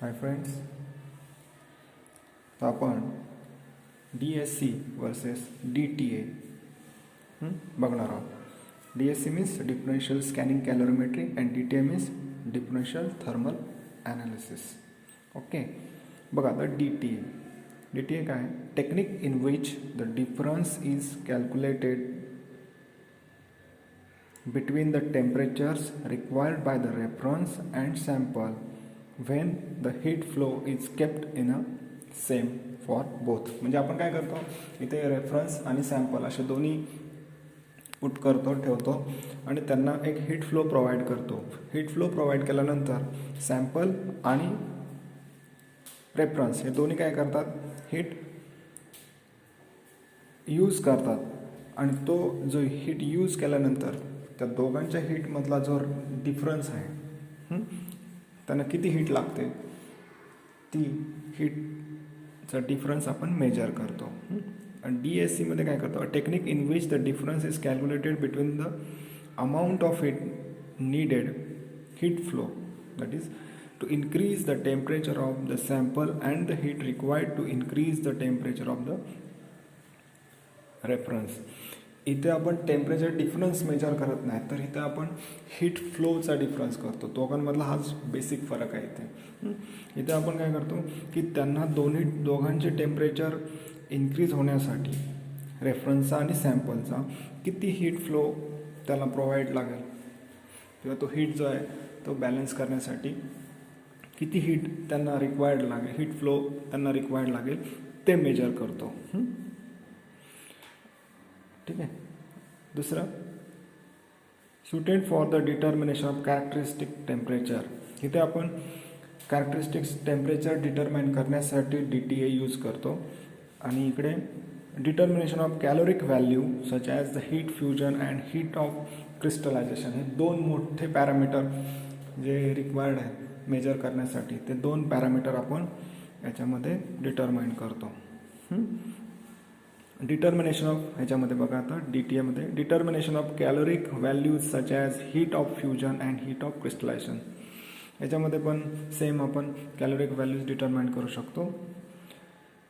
Hi friends, तो आपण DSC versus DTA बघणार आहोत. DSC means differential scanning calorimetry and DTA means differential thermal analysis. Okay, बघा आता DTA काय? Technique in which the difference is calculated between the temperatures required by the reference and sample when the heat flow is kept in a same for both. म्हणजे आपण काय करतो, इथे reference आणि sample असे दोन्ही पुट करतो, ठेवतो आणि त्यांना एक हीट फ्लो प्रोव्हाइड करतो. हीट फ्लो प्रोव्हाइड केल्यानंतर सॅम्पल आणि रेफरन्स हे दोन्ही काय करतात, हीट यूज करतात आणि तो जो हीट यूज केल्यानंतर त्या दोघांच्या हीटमधला जो डिफरन्स आहे, त्यांना किती हीट लागते, ती हीटचा डिफरन्स आपण मेजर करतो. आणि DSC मध्ये काय करतो, a technique in which the difference is calculated between the amount of heat needed heat flow, that is to increase the temperature of the sample and the heat required to increase the temperature of the reference. इथे आपण temperature difference major करत नाही, तर इथे आपण heat फ्लोचा difference करतो. दोघांमधला हाच बेसिक फरक आहे. इथे आपण काय करतो की त्यांना दोघांचे टेम्परेचर इन्क्रीज होण्यासाठी रेफरन्सचा आणि सॅम्पलचा किती हीट फ्लो त्याला प्रोव्हाइड लागेल, किंवा तो हीट जो आहे तो बॅलन्स करण्यासाठी किती हीट त्यांना रिक्वायर्ड लागेल, हीट फ्लो त्यांना रिक्वायर्ड लागेल, ते मेजर करतो. ठीक आहे. दुसरं, suited for the determination of characteristic temperature. इथे आपण कॅरेक्टरिस्टिक्स टेम्परेचर डिटर्माइन करण्यासाठी DTA यूज करतो. आणि इकडे determination of caloric value such as the heat fusion and heat of crystallization, हे दोन मोठे पॅरामीटर जे रिक्वायर्ड आहेत मेजर करण्यासाठी, ते दोन पॅरामीटर आपण याच्यामध्ये डिटर्माइन करतो. डिटर्मिनेशन ऑफ ह्याच्यामध्ये बघा आता DTA मध्ये determination of caloric values such as heat of fusion and heat of crystallization. याच्यामध्ये पण सेम आपण कॅलोरिक व्हॅल्यूज डिटर्माइन करू शकतो,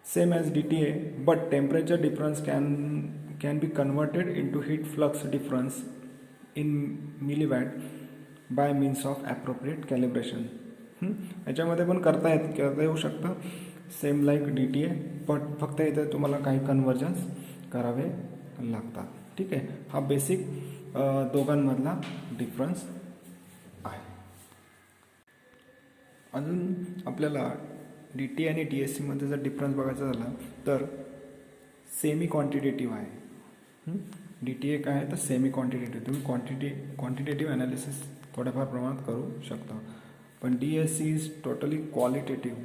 same as DTA, but temperature difference can be converted into heat flux difference in milliwatt by means of appropriate calibration. याच्यामध्ये पण करता येऊ शकतं सेम लाईक DTA, पण फक्त इथे तुम्हाला काही कन्वर्जन्स करावे लागतात. ठीक आहे, हा बेसिक दोघांमधला डिफरन्स आहे. अजून आपल्याला DTA आणि DSC मध्ये जर डिफरन्स बघायचा झाला तर सेमी क्वांटिटेटिव्ह आहे. DTA काय आहे तर सेमी क्वांटिटेटिव्ह. तुम्ही क्वांटिटेटिव्ह ॲनालिसिस थोड्याफार प्रमाणात करू शकता, पण DSC इज टोटली क्वालिटेटिव्ह,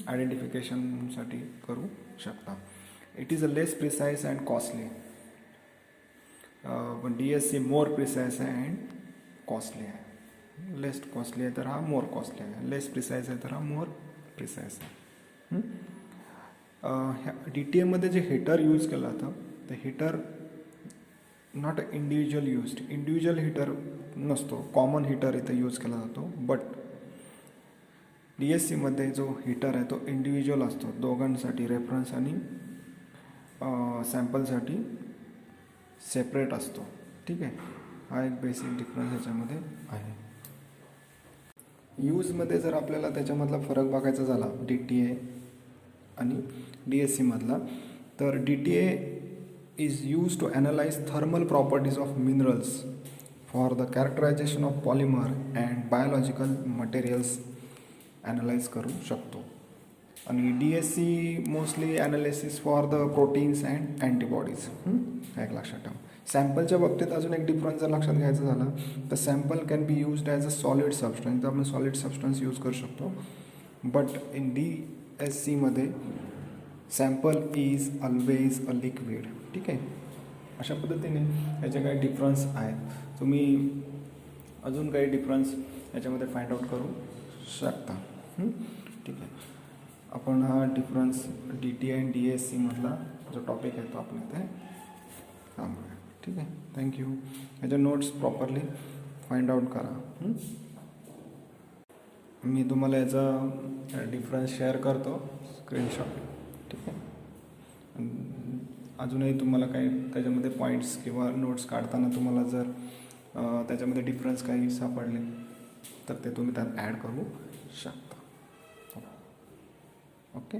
आयडेंटिफिकेशनसाठी करू शकता. It is a less precise and costly. पण DSC मोर प्रिसाइज आहे अँड कॉस्टली आहे. लेस कॉस्टली आहे तर हा मोर कॉस्टली आहे, लेस प्रिसाइज आहे तर हा मोर प्रिसाइज आहे. DTA मध्ये जे हीटर यूज केलं जातं, ते heater not individual used. Individual heater नसतो, कॉमन हीटर इथे यूज केला जातो. बट DSC मध्ये जो हीटर आहे तो इंडिव्हिज्युअल असतो, दोघांसाठी, रेफरन्स आणि सॅम्पलसाठी सेपरेट असतो. ठीक आहे, हा एक बेसिक डिफरन्स ह्याच्यामध्ये आहे. यूजमध्ये जर आपल्याला त्याच्यामधला फरक बघायचा झाला DTA आणि DSC मधला, तर DTA is use to analyse thermal properties of minerals for the characterisation of polymer and biological materials analyse करू शकतो. आणि DSC mostly analysis for the proteins and antibodies. एक लक्षात ठेवा. सॅम्पलच्या बाबतीत अजून एक डिफरन्स जर लक्षात घ्यायचं झालं तर sample can be used as a solid substance, तर आपण सॉलिड सबस्टन्स यूज करू शकतो. बट इन DSC मध्ये sample is always a liquid. ठीक आहे, अशा पद्धतीने याचे काही डिफरन्स आहेत. तुम्ही अजून काही डिफरन्स याच्यामध्ये फाइंड आउट करू शकता. ठीक आहे, आपण हा डिफरन्स DTA आणि DSC मधला जो टॉपिक आहे तो आपण इथे थांबूया. ठीक आहे, थँक्यू. याचे नोट्स प्रॉपरली फाइंड आउट करा. मी तुम्हाला याचा डिफरन्स शेअर करतो स्क्रीनशॉट, ठीक आहे. अजूनही तुम्हाला काही त्याच्यामध्ये पॉईंट्स किंवा नोट्स काढताना तुम्हाला जर त्याच्यामध्ये डिफरन्स काही सापडले तर ते तुम्ही त्यात ॲड करू शकता. ओके.